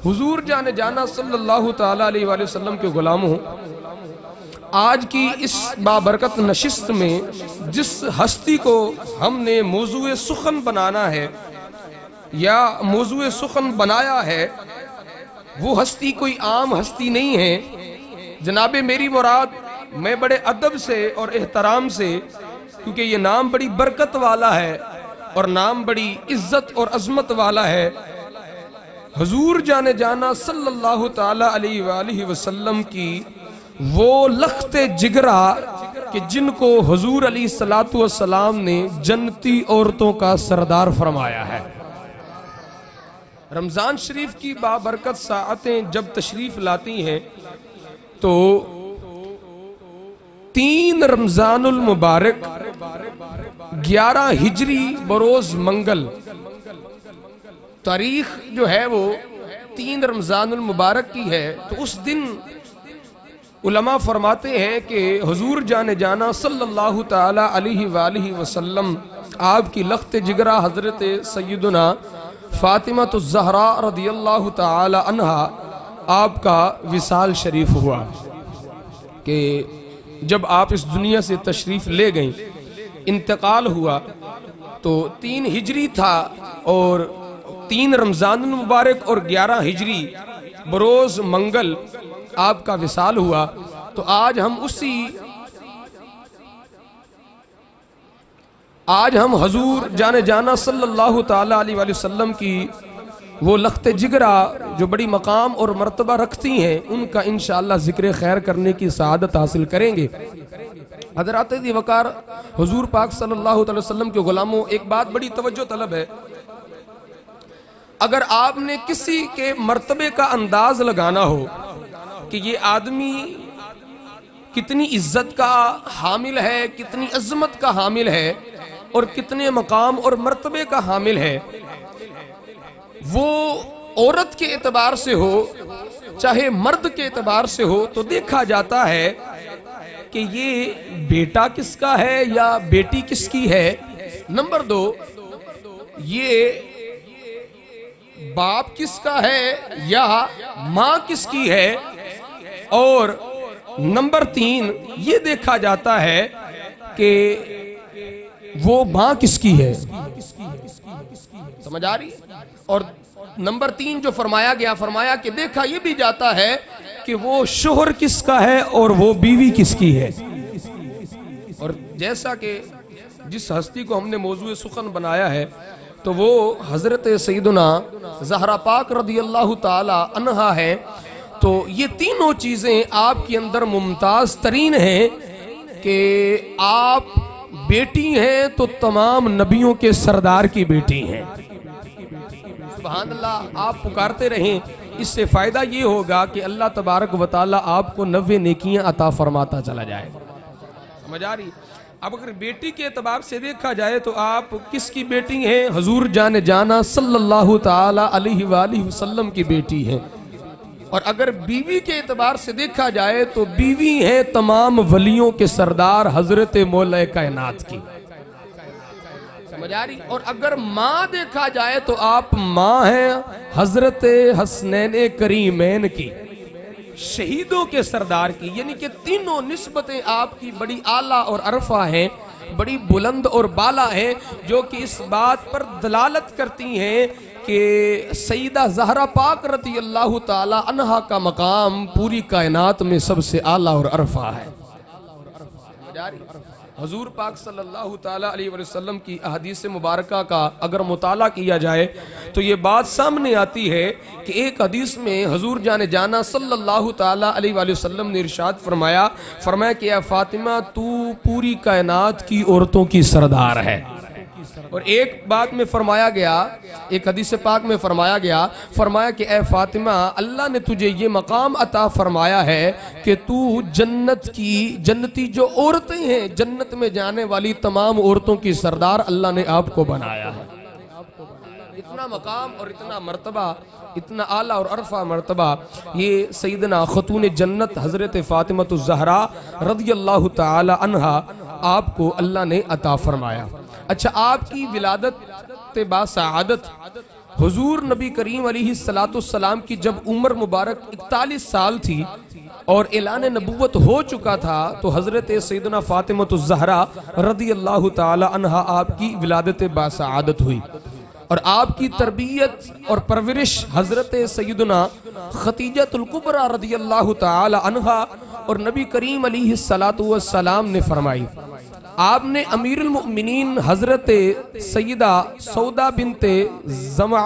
हुजूर जाने जाना सल्लल्लाहु ताला अलैहि वसल्लम के गुलामों, आज की इस बाबरकत नशिस्त में जिस हस्ती को हमने मौजूए सुखन बनाना है या मौजूए सुखन बनाया है, वो हस्ती कोई आम हस्ती नहीं है जनाबे। मेरी मुराद, मैं बड़े अदब से और एहतराम से, क्योंकि ये नाम बड़ी बरकत वाला है और नाम बड़ी इज्जत और अजमत वाला है, हुजूर जाने जाना सल्लल्लाहु ताला अलैहि वसल्लम की वो लख्ते जिगरा कि जिनको हुजूर अलैहिस्सलातु वस्सलाम ने जन्नती औरतों का सरदार फरमाया है। रमजान शरीफ की बाबरकत साअतें जब तशरीफ लाती हैं तो 3 रमजानुल मुबारक 11 हिजरी बरोज मंगल, तारीख जो है वो 3 रमजानुल मुबारक की है। तो उस दिन उलमा फरमाते हैं कि हुजूर जाने जाना सल्लल्लाहु ताला अलैहि वसल्लम, आपकी लख्त जिगरा हजरत सैयदुना फातिमा तो ज़हरा रदियल्लाहु ताला अन्हा, आपका विसाल शरीफ हुआ कि जब आप इस दुनिया से तशरीफ ले गईं, इंतकाल हुआ तो 3 हिजरी था और 3 रमजान मुबारक और 11 हिजरी बरोज मंगल आपका विसाल हुआ। तो आज हम हुजूर जाने जाना सल्लल्लाहु ताला अलैहि वसल्लम की वो लख्ते जिगरा जो बड़ी मकाम और मर्तबा रखती हैं, उनका इंशाअल्लाह जिक्र खैर करने की सआदत हासिल करेंगे। हज़रात वक़ार हुजूर पाक सल्लल्लाहु अलैहि वसल्लम के गुलामों, एक बात बड़ी तवज्जो तलब है। अगर आपने किसी के मर्तबे का अंदाज लगाना हो कि ये आदमी कितनी इज्जत का हामिल है, कितनी अजमत का हामिल है और कितने मकाम और मर्तबे का हामिल है, वो औरत के एतबार से हो चाहे मर्द के एतबार से हो, तो देखा जाता है कि ये बेटा किसका है या बेटी किसकी है। नंबर 2, ये बाप किसका है या माँ किसकी है। और नंबर 3, ये देखा जाता है कि वो माँ किसकी है। समझ आ रही है? और नंबर 3 जो फरमाया गया, फरमाया कि देखा ये भी जाता है कि वो शोहर किसका है और वो बीवी किसकी है। और जैसा कि जिस हस्ती को हमने मौजूए सुखन बनाया है, तो वो हजरत सैयदुना ज़हरा पाक रदियल्लाहु ताला अन्हा है। तो ये तीनों चीजें आपके अंदर मुमताज तरीन हैं कि आप बेटी हैं तो तमाम नबियों के सरदार की बेटी हैं। सुभान अल्लाह, आप पुकारते रहें, इससे फायदा ये होगा कि अल्लाह तबारक व तआला आपको 90 नेकियां अता फरमाता चला जाए। समझ आ रही? अब अगर बेटी के एतबार से देखा जाए तो आप किसकी बेटी हैं? हुजूर जाने जाना सल्लल्लाहु ताला अलैहि वसल्लम की बेटी हैं। और अगर बीवी के एतबार से देखा जाए तो बीवी है तमाम वलियों के सरदार हजरत मौला कायनात की। समझ आ रही? और अगर माँ देखा जाए तो आप माँ हैं हजरत हसनैन करीमैन की, शहीदों के सरदार की। यानी कि तीनों निस्बतें आपकी बड़ी आला और अरफा हैं, बड़ी बुलंद और बाला हैं, जो कि इस बात पर दलालत करती हैं कि सईदा ज़हरा पाक रज़ियल्लाहु ताला अन्हा का मकाम पूरी कायनात में सबसे आला और अरफा है। हुजूर पाक सल्लल्लाहु ताला अलैहि वसल्लम की अहदीस मुबारका का अगर मुताला किया जाए तो ये बात सामने आती है कि एक हदीस में हुजूर जाने जाना सल्लल्लाहु ताला अलैहि वसल्लम ने इरशाद फरमाया कि या फातिमा, तू पूरी कायनात की औरतों की सरदार है। और एक बात में फरमाया गया, एक हदीस पाक में फरमाया कि ए फातिमा, अल्लाह ने तुझे ये मकाम अता फरमाया है कि तू जन्नती जो औरतें हैं, जन्नत में जाने वाली तमाम औरतों की सरदार अल्लाह ने आपको बनाया है। इतना मकाम और इतना मर्तबा, इतना आला और अरफा मर्तबा ये सैयदना खतून जन्नत हजरत फातिमा ज़हरा रज़ियल्लाहु ताला अन्हा आपको अल्लाह ने अता फरमाया। अच्छा, आपकी विलादत बासआदत हुजूर नबी करीम अलैहिस्सलाम की जब उम्र मुबारक 41 साल थी और ऐलान नबुव्वत हो चुका था, तो हजरत सैयदना फातिमतुज़ ज़हरा रदियल्लाहु ताला अन्हा आपकी विलादत बासआदत हुई और आपकी तरबियत और परवरिश हजरत सैयदना खतीजतुल कुबरा रदियल्लाहु ताला अन्हा और नबी करीम अलैहिस्सलाम ने फरमाई। आपने अमीरुल मोमिनीन हजरत सैयदा सौदा बिनते ज़मा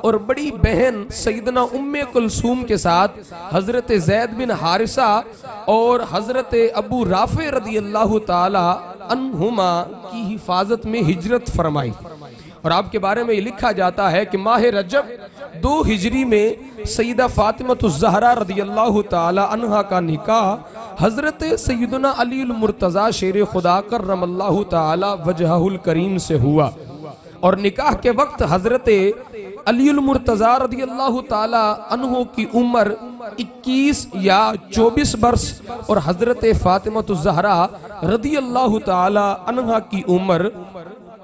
और बड़ी बहन सैयदना उम्मे कुलसूम के साथ हजरत ज़ैद बिन हारिसा और हजरत अबू राफे रदियल्लाहु ताला अन्हुमा की हिफाजत में हिजरत फरमाई। और आपके बारे में ये लिखा जाता है कि माह रजब 2 हिजरी में सैयदा फातिमतुज़ ज़हरा रदियल्लाहु ताला अन्हा का निकाह हजरत सैयदना अलीउल मुर्तज़ा शेर खुदा कर्रमल्लाहु ताला वजहुल करीम से हुआ और निकाह के वक्त हजरत अलीउल मुर्तज़ा रदियल्लाहु ताला अन्हो की उम्र 21 या 24 वर्ष और हजरत फातिमतुज़ ज़हरा रदियल्लाहु ताला अन्हा की उम्र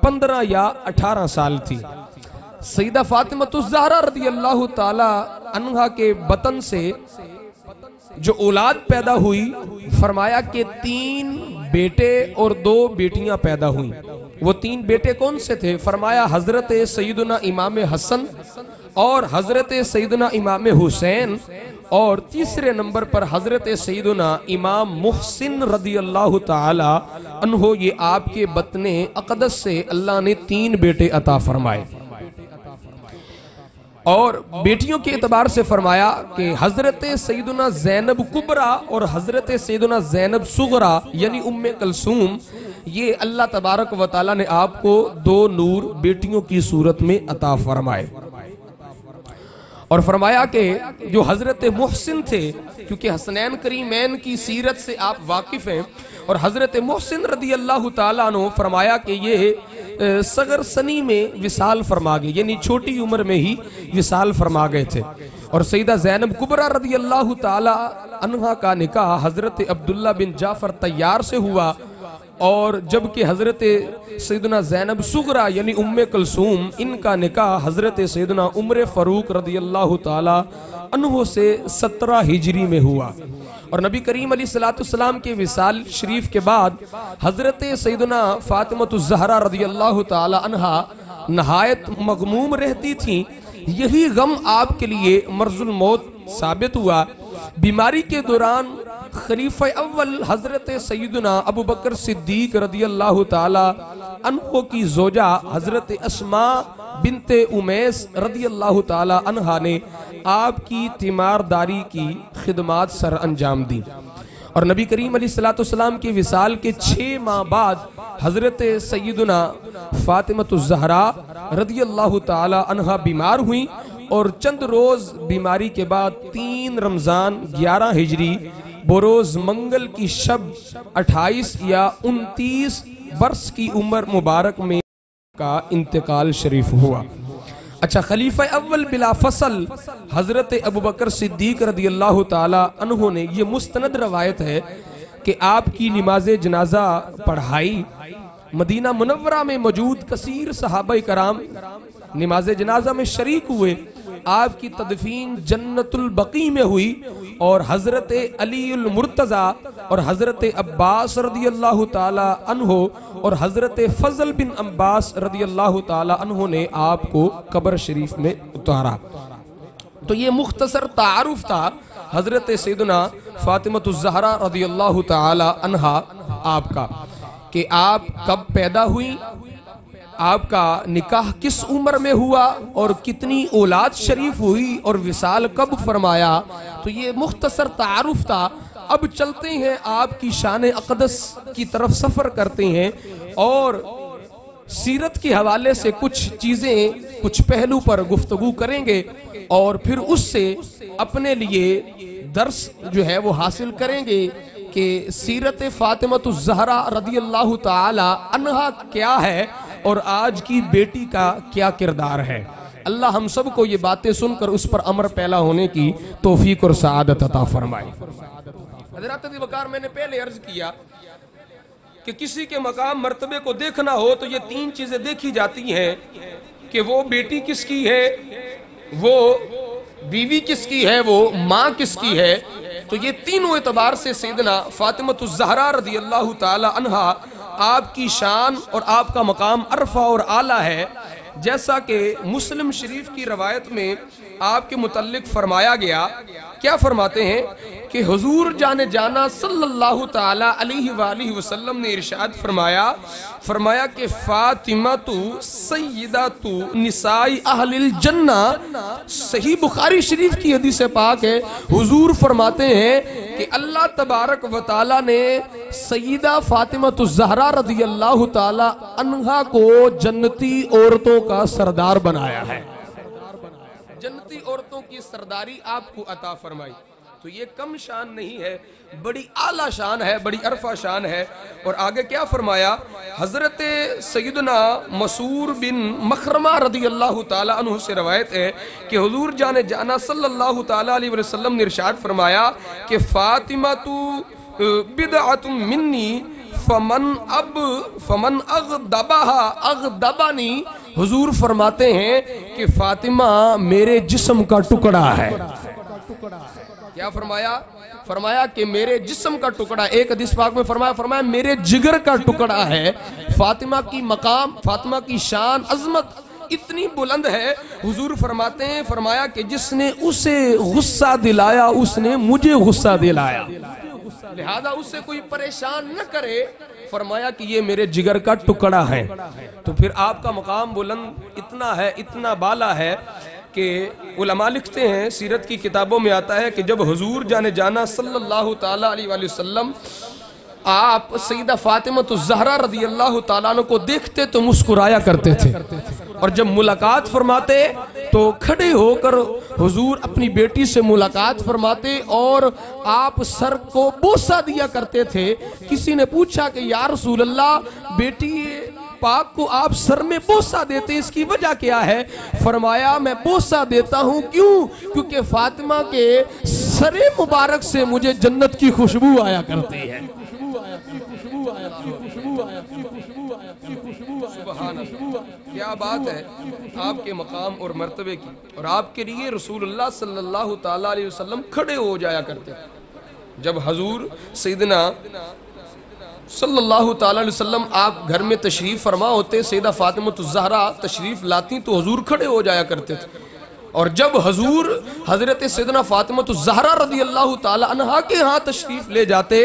15 या 18 साल थी। सैयदा फातिमतुज़ ज़हरा रदियल्लाहु ताला अन्हा के बतन से जो औलाद पैदा हुई, फरमाया कि 3 बेटे और 2 बेटियां पैदा हुई। वो 3 बेटे कौन से थे? फरमाया हजरत सैयदना इमाम हसन और हजरत सैयदना इमाम हुसैन और तीसरे नंबर पर हजरत सैयदना इमाम मुहसिन रदियल्लाहु ताला अन्हो। ये आपके बतने अक़दस से अल्लाह ने 3 बेटे अता फरमाए। और बेटियों के एतबार से फरमाया कि हजरत सैयदना ज़ैनब कुबरा और हजरत सैयदना ज़ैनब सुगरा यानी उम्मे कलसूम, ये अल्लाह तबारक व तआला ने आपको 2 नूर बेटियों की सूरत में अता फरमाए। और फरमाया कि जो हजरत मुहसिन थे, क्योंकि हसनैन करीमैन की सीरत से आप वाकिफ हैं, और हजरत मुहसिन रदियल्लाहु ताला अन्हु फरमाया कि ये सगर सनी में विसाल फरमा गए, यानी छोटी उम्र में ही विसाल फरमा गए थे। और सैयदा ज़ैनब कुबरा रदियल्लाहु ताला अन्हा का निकाह हजरत अब्दुल्ला बिन जाफर तैयार से हुआ, और जबकि हजरत सैयदना ज़ैनब सुगरा यानी उम्मे कुलसूम, इनका निकाह हजरत सैयदना उमर फ़ारूक रदियल्लाहु ताला अन्हु से 17 हिजरी में हुआ। और नबी करीम अलैहिस्सलाम के विसाल शरीफ के बाद हजरत सैयदना फातिमतुज़ ज़हरा रदियल्लाहु ताला अन्हा नहायत मगमूम रहती थी। यही गम आपके लिए मर्जुल मौत साबित हुआ। बीमारी के दौरान खलीफा अव्वल हजरत सैयदना अबू बकर सिद्दीक रदियल्लाहु ताला अन्हो की जोजा हजरत अस्मा बिनते उमैस रदियल्लाहु ताला अन्हा ने आपकी तीमारदारी की खिदमात सर अंजाम दी। और नबी करीम अलैहिस्सलाम के विसाल के 6 माह बाद हजरत सैयदना फातिमतुज़ ज़हरा रदियल्लाहु ताला अन्हा बीमार हुई, और चंद रोज बीमारी के बाद 3 रमजान 11 हिजरी बरोज मंगल की शब 28 या 29 वर्ष की उम्र मुबारक में का इंतकाल शरीफ हुआ। अच्छा, खलीफा अव्वल बिला फसल हजरत अबू बकर सिद्दीक रदियल्लाहु ताला अन्हु ने, ये मुस्तनद रवायत है कि आपकी नमाज जनाजा पढ़ाई। मदीना मुनव्वरा में मौजूद कसीर सहाबा कराम नमाज जनाजा में शरीक हुए। आपकी तदफीन जन्नतुल बकी में हुई, और हजरत अलीउल मुर्तज़ा और हजरत अब्बास रदियल्लाहु ताला अन्हो और हजरत फजल बिन अब्बास रदियल्लाहु ताला अन्हो ने आपको कब्र शरीफ में उतारा। तो ये मुख्तसर तारुफ था हजरत सैयदना फातिमतुज़ ज़हरा रदियल्लाहु ताला अन्हा आपका, कि आप कब पैदा हुई, आपका निकाह किस उम्र में हुआ और कितनी औलाद शरीफ हुई और विसाल कब फरमाया। तो ये मुख्तसर तारुफ था। अब चलते हैं आपकी शान अक़दस की तरफ सफर करते हैं और सीरत के हवाले से कुछ चीजें, कुछ पहलू पर गुफ्तगू करेंगे और फिर उससे अपने लिए दर्स जो है वो हासिल करेंगे कि सीरत फातिमतुज़ ज़हरा रदियल्लाहु ताला अन्हा क्या है और आज की बेटी का क्या किरदार है। अल्लाह हम सब को ये बातें सुनकर उस पर अमर पैदा होने की तौफीक और सआदत अता फरमाए। हज़रात वक़ार, मैंने पहले अर्ज किया कि किसी के मकाम मर्तबे को देखना हो तो ये 3 चीजें देखी जाती हैं कि वो बेटी किसकी है, वो बीवी किसकी है, वो माँ किसकी है। तो ये तीनों एतबार से सैयदना फातिमतुज़ ज़हरा रज़ियल्लाहु ताला अन्हा आपकी शान और आपका मकाम अरफा और आला है। जैसा कि मुस्लिम शरीफ की रवायत में आपके मुतल्लिक फरमाया गया, क्या फरमाते हैं कि हुजूर जाने जाना सल्लल्लाहु ताला अलैहि वसल्लम ने इरशाद फरमाया कि फातिमा तू सय्यदा तू निसाई अहलिल जन्ना। सही बुखारी शरीफ की हदीस पाक है, हुजूर फरमाते हैं कि अल्लाह तबारक व ताला ने सय्यदा फातिमतुज़ ज़हरा रज़ियल्लाहु ताला अन्हा को जन्नती औरतों का सरदार बनाया है। जन्नती औरतों की सरदारी आपको अता फरमाई। तो ये कम शान नहीं है, बड़ी आला शान है, बड़ी अरफा शान है। और आगे क्या फरमाया, हजरत सैयदना मसूर बिन मखरमा रज़ियल्लाहु ताला अन्हु से रवायत है कि हुजूर जाने जाना सल्लल्लाहु ताला अलैहि वसल्लम ने इरशाद फरमाया कि फातिमा तू बिदअतुम मिन्नी फमन अग़दबनी। हुजूर फरमाते हैं कि फातिमा मेरे जिस्म का टुकड़ा है। क्या फरमाया कि मेरे जिस्म का टुकड़ा। एक हदीस पाक में फरमाया मेरे जिगर का टुकड़ा है। फातिमा की मकाम, फातिमा की शान, अजमत इतनी बुलंद है। हुजूर फरमाया कि जिसने उसे गुस्सा दिलाया उसने मुझे गुस्सा दिलाया, लिहाजा उससे कोई परेशान न करे। फरमाया कि ये मेरे जिगर का टुकड़ा है। तो फिर आपका मकाम बुलंद इतना है, इतना बाला है कि उलमा लिखते हैं, सीरत की किताबों में आता है कि जब हुजूर जाने जाना सल्लल्लाहु ताला अलैहि वसल्लम आप सईदा फातिमतुज़ ज़हरा रज़ियल्लाहु ताला अन्हा को देखते तो मुस्कुराया करते थे, और जब मुलाकात फरमाते तो खड़े होकर हुजूर अपनी बेटी से मुलाकात फरमाते और आप सर को बोसा दिया करते थे। किसी ने पूछा कि या रसूल अल्लाह, बेटी पाक को आप सर में बोसा देते, इसकी वजह क्या है? फरमाया मैं बोसा देता हूँ क्यों? क्योंकि फातिमा के सरे मुबारक से मुझे जन्नत की खुशबू आया करती है। क्या बात है आपके मकाम और मर्तबे की। और आपके लिए रसूलुल्लाह सल्लल्लाहु ताला अलैहि वसल्लम खड़े हो जाया करते। जब हुजूर सैयदना सल्लल्लाहु ताला अलैहि वसल्लम आप घर में तशरीफ फरमा होते, सैयदा फातिमतुज़ ज़हरा तशरीफ लाती तो हुजूर खड़े हो जाया करते थे। और जब हुजूर हजरत सैयदना फातिमतुज़ ज़हरा रज़ियल्लाहु ताला अन्हा के यहाँ तशरीफ ले जाते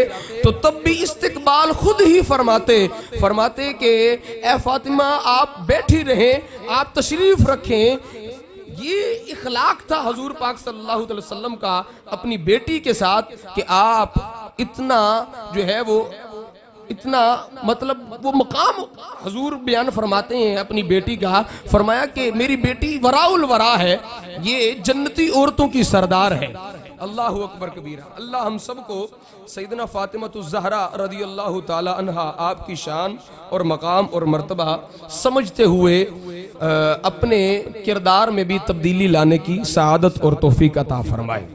तो तब भी इस्तिकबाल खुद ही फरमाते कि ए फातिमा आप बैठी रहें, आप तशरीफ रखें। ये इखलाक था हुजूर पाक सल्लल्लाहु अलैहि वसल्लम का अपनी बेटी के साथ कि आप इतना जो है वो इतना मतलब वो मकाम हुजूर बयान फरमाते हैं अपनी बेटी का। फरमाया कि मेरी बेटी वराउल वरा है, ये जन्नती औरतों की सरदार है। अल्लाह अकबर कबीरा। अल्लाह हम सबको सैयदना फातिमतुज़ ज़हरा रज़ियल्लाहु ताला अन्हा आपकी शान और मकाम और मर्तबा समझते हुए अपने किरदार में भी तब्दीली लाने की सआदत और तौफीक अता फरमाए।